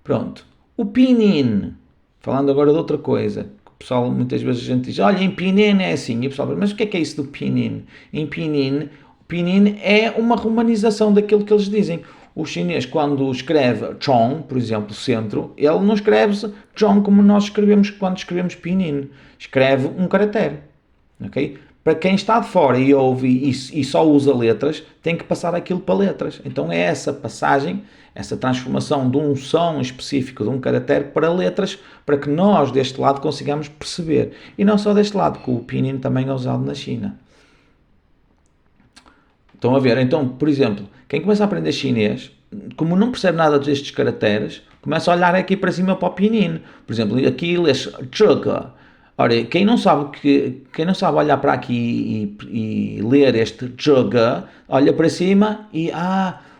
Pronto. O pinyin, falando agora de outra coisa, que o pessoal, muitas vezes a gente diz, olha, em pinyin é assim, e o pessoal, mas o que é isso do pinyin? Em pinyin, o pinyin é uma romanização daquilo que eles dizem. O chinês, quando escreve Chong, por exemplo, centro, ele não escreve Chong como nós escrevemos quando escrevemos pinyin. Escreve um caractere. Okay? Para quem está de fora e ouve e só usa letras, tem que passar aquilo para letras. Então é essa passagem, essa transformação de um som específico, de um caractere para letras, para que nós deste lado consigamos perceber. E não só deste lado, que o pinyin também é usado na China. Estão a ver? Então, por exemplo, quem começa a aprender chinês, como não percebe nada destes caracteres, começa a olhar aqui para cima para o pinyin. Por exemplo, aqui lês zhega. Ora, quem não sabe olhar para aqui e ler este zhega, olha para cima e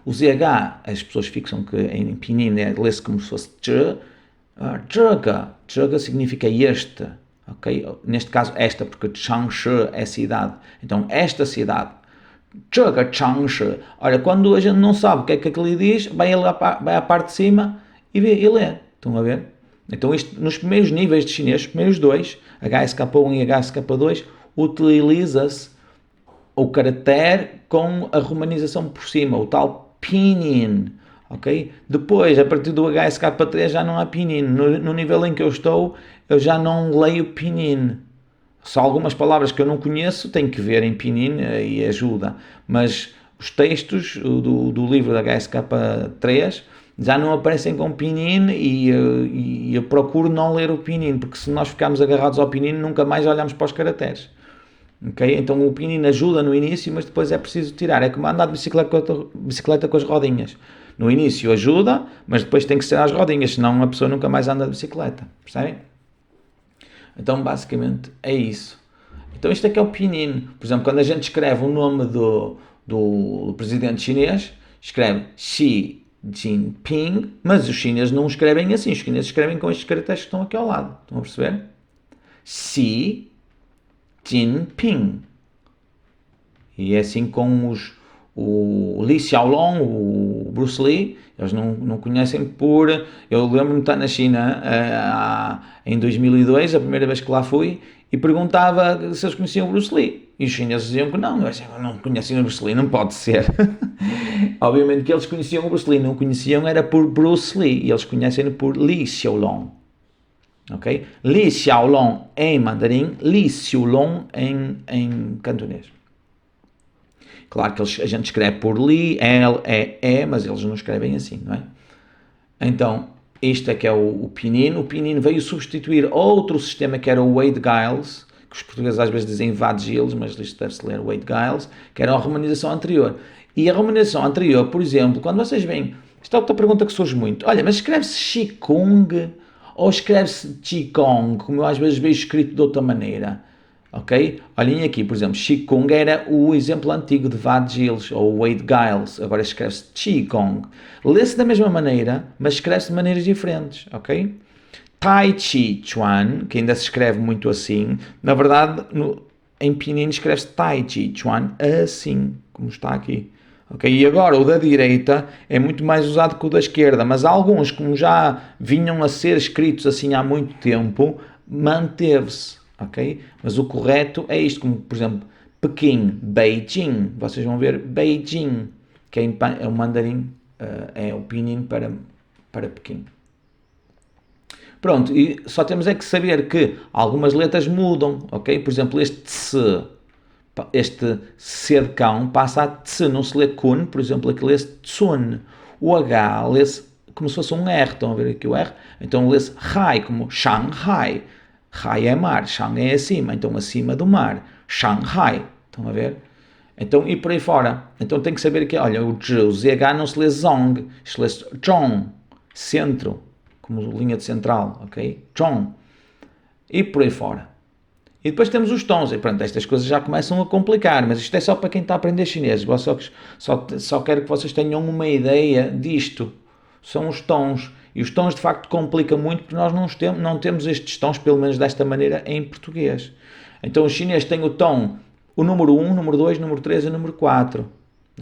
o ZH, as pessoas fixam que em pinyin lê-se como se fosse zhega. Zhega significa este. Okay? Neste caso, esta, porque Changshe é cidade. Então, esta cidade. Zhega Changshe. Olha, quando a gente não sabe o que é que aquilo diz, vai à parte de cima e lê. Estão a ver? Então, isto, nos primeiros níveis de chinês, os primeiros dois, HSK1 e HSK2, utiliza-se o caractere com a romanização por cima, o tal pinyin. Okay? Depois, a partir do HSK3 já não há pinyin. No nível em que eu estou, eu já não leio pinyin. Só algumas palavras que eu não conheço, tenho que ver em pinyin e ajuda. Mas os textos do livro da HSK3 já não aparecem com pinyin e eu procuro não ler o pinyin, porque se nós ficarmos agarrados ao pinyin, nunca mais olhamos para os caracteres. Okay? Então o pinyin ajuda no início, mas depois é preciso tirar. É como andar de bicicleta com as rodinhas. No início ajuda, mas depois tem que ser às rodinhas, senão a pessoa nunca mais anda de bicicleta. Percebem? Então, basicamente, é isso. Então, isto aqui é o pinyin. Por exemplo, quando a gente escreve o nome do presidente chinês, escreve Xi Jinping, mas os chineses não escrevem assim. Os chineses escrevem com estes caracteres que estão aqui ao lado. Estão a perceber? Xi Jinping. E é assim com o Li Xiaolong, o Bruce Lee, eles não conhecem por... Eu lembro-me de estar na China em 2002, a primeira vez que lá fui, e perguntava se eles conheciam o Bruce Lee. E os chineses diziam que não. Eu diziam, não conheciam o Bruce Lee, não pode ser. Obviamente que eles conheciam o Bruce Lee, não conheciam era por Bruce Lee, e eles conhecem por Li Xiaolong. Ok? Li Xiaolong em mandarim, Li Xiaolong em cantonês. Claro que a gente escreve por Li, L, E, mas eles não escrevem assim, não é? Então, este é que é o pinyin. O pinyin veio substituir outro sistema que era o Wade Giles, que os portugueses às vezes dizem Vad Giles, mas isto deve-se ler Wade Giles, que era a romanização anterior. E a romanização anterior, por exemplo, quando vocês veem... Esta é outra pergunta que surge muito. Olha, mas escreve-se Qigong ou escreve-se Qigong, como eu às vezes vejo escrito de outra maneira? Ok? Olhem aqui, por exemplo, Qigong era o exemplo antigo de Vad Giles ou Wade Giles, agora escreve-se Qigong. Lê-se da mesma maneira, mas escreve-se de maneiras diferentes, ok? Tai Chi Chuan, que ainda se escreve muito assim, na verdade, em pinyin escreve-se Tai Chi Chuan assim, como está aqui. Okay? E agora o da direita é muito mais usado que o da esquerda, mas alguns, como já vinham a ser escritos assim há muito tempo, manteve-se. Okay? Mas o correto é isto, como por exemplo, Pequim, Beijing, vocês vão ver Beijing, que é o mandarim, é o pinyin para Pequim. Pronto, e só temos é que saber que algumas letras mudam, ok? Por exemplo, este C de cão passa a tse, não se lê kun, por exemplo, aqui lê-se tsun. O H lê-se como se fosse um R, estão a ver aqui o R? Então lê-se Hai, como Shanghai. Hai é mar, Shang é acima, então acima do mar. Shanghai, estão a ver? Então, e por aí fora. Então tem que saber que, olha, o ZH não se lê Zong, se lê Zhong, centro, como linha de central, ok? Zhong. E por aí fora. E depois temos os tons, e pronto, estas coisas já começam a complicar, mas isto é só para quem está a aprender chinês. Só quero que vocês tenham uma ideia disto. São os tons. E os tons de facto complicam muito porque nós não temos estes tons, pelo menos desta maneira, em português. Então o chinês tem o tom, o número 1, número 2, número 3 e número 4.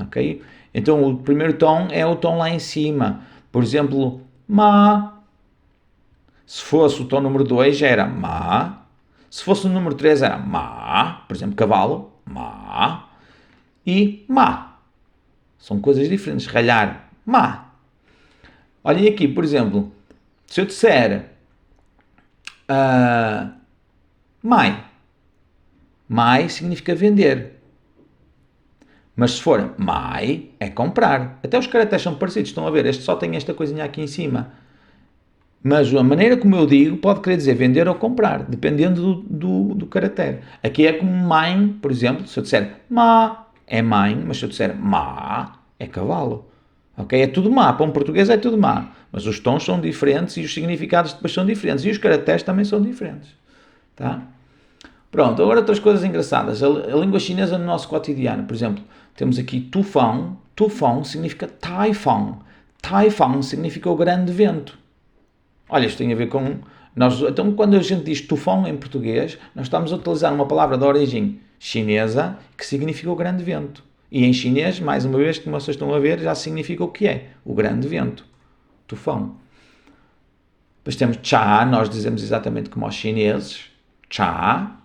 Ok? Então o primeiro tom é o tom lá em cima. Por exemplo, ma, Se fosse o tom número 2 era ma. Se fosse o número 3 era ma. Por exemplo, cavalo, ma. E ma. São coisas diferentes. Ralhar, ma. Olhem aqui, por exemplo, se eu disser mai. Mai significa vender. Mas se for mai, é comprar. Até os caracteres são parecidos, estão a ver? Este só tem esta coisinha aqui em cima. Mas a maneira como eu digo pode querer dizer vender ou comprar, dependendo do caractere. Aqui é como mãe, por exemplo, se eu disser ma, é mãe, mas se eu disser ma, é cavalo. Ok? É tudo má, para um português é tudo má. Mas os tons são diferentes e os significados depois são diferentes. E os caracteres também são diferentes. Tá? Pronto, agora outras coisas engraçadas. A língua chinesa no nosso cotidiano, por exemplo, temos aqui tufão. Tufão significa taifão. Taifão significa o grande vento. Olha, isto tem a ver com... então, quando a gente diz tufão em português, nós estamos a utilizar uma palavra de origem chinesa que significa o grande vento. E em chinês, mais uma vez, como vocês estão a ver, já significa o que é. O grande vento. Tufão. Depois temos cha, nós dizemos exatamente como os chineses. Cha.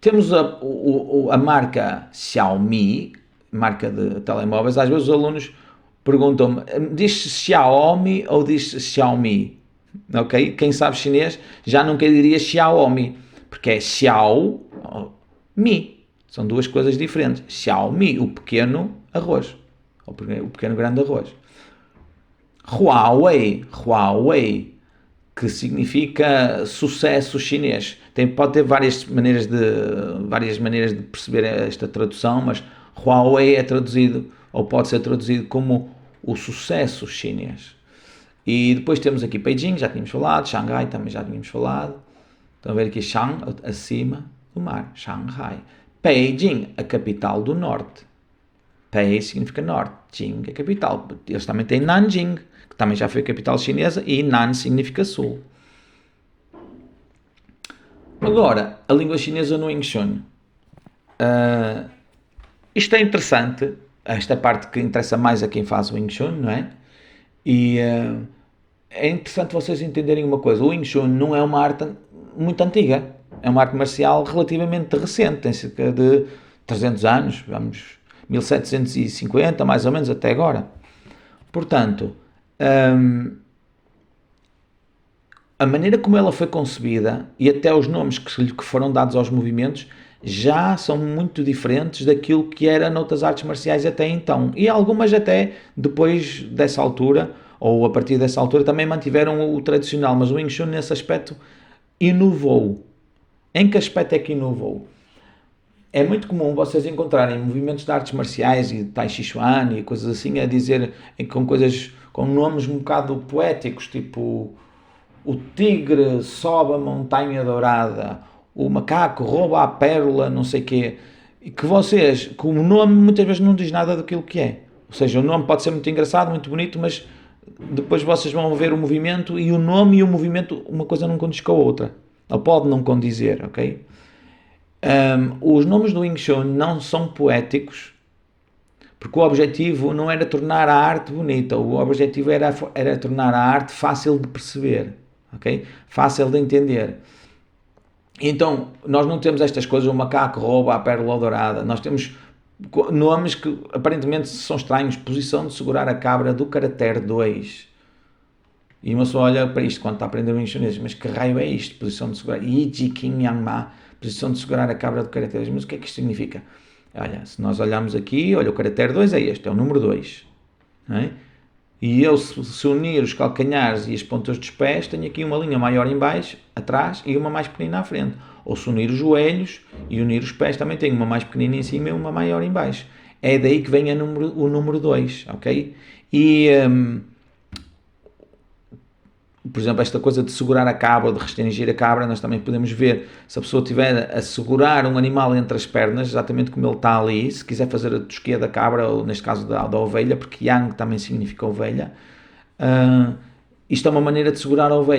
Temos a marca Xiaomi, marca de telemóveis. Às vezes os alunos perguntam-me, diz-se Xiaomi ou diz-se Xiaomi? Ok? Quem sabe chinês já nunca diria Xiaomi, porque é Xiaomi. São duas coisas diferentes. Xiaomi, o pequeno arroz. O pequeno grande arroz. Huawei, que significa sucesso chinês. Pode ter várias maneiras de perceber esta tradução, mas Huawei é traduzido, ou pode ser traduzido como o sucesso chinês. E depois temos aqui Beijing, já tínhamos falado, Xangai também já tínhamos falado. Estão a ver aqui Shang, acima do mar, Shanghai. Beijing, a capital do norte. Pei significa norte, Jing, a capital. Eles também têm Nanjing, que também já foi a capital chinesa, e Nan significa sul. Agora, a língua chinesa no Wing Chun. Isto é interessante, esta parte que interessa mais a quem faz o Wing Chun, não é? E é interessante vocês entenderem uma coisa, o Wing Chun não é uma arte muito antiga, é uma arte marcial relativamente recente, tem cerca de 300 anos, vamos, 1750 mais ou menos até agora. Portanto, a maneira como ela foi concebida e até os nomes que foram dados aos movimentos já são muito diferentes daquilo que era noutras artes marciais até então. E algumas até depois dessa altura, ou a partir dessa altura, também mantiveram o tradicional, mas o Wing Chun nesse aspecto inovou. Em que aspecto é que inovou? É muito comum vocês encontrarem movimentos de artes marciais e Tai Chi Chuan e coisas assim a dizer com nomes um bocado poéticos, tipo o tigre sobe a montanha dourada, o macaco rouba a pérola, não sei o quê, e que vocês, com o nome, muitas vezes não diz nada daquilo que é. Ou seja, o nome pode ser muito engraçado, muito bonito, mas depois vocês vão ver o movimento e o nome e o movimento, uma coisa não condiz com a outra. Ou pode não condizer, ok? Os nomes do Wing Chun não são poéticos, porque o objetivo não era tornar a arte bonita, o objetivo era tornar a arte fácil de perceber, ok? Fácil de entender. Então, nós não temos estas coisas, o macaco rouba a pérola dourada, nós temos nomes que aparentemente são estranhos, posição de segurar a cabra do caractere 2. E uma pessoa olha para isto quando está a aprender o chinês, mas que raio é isto? Posição de segurar, Yi Ji Qing Yang Ma, posição de segurar a cabra do caractere 2, mas o que é que isto significa? Olha, se nós olharmos aqui, olha, o caractere 2 é este, é o número 2, não é? E eu, se unir os calcanhares e as pontas dos pés, tenho aqui uma linha maior em baixo, atrás, e uma mais pequenina à frente. Ou se unir os joelhos e unir os pés, também tenho uma mais pequenina em cima e uma maior em baixo. É daí que vem o número 2, ok? E, por exemplo, esta coisa de segurar a cabra, ou de restringir a cabra, nós também podemos ver, se a pessoa estiver a segurar um animal entre as pernas, exatamente como ele está ali, se quiser fazer a tosquia da cabra, ou neste caso da ovelha, porque yang também significa ovelha, isto é uma maneira de segurar a ovelha.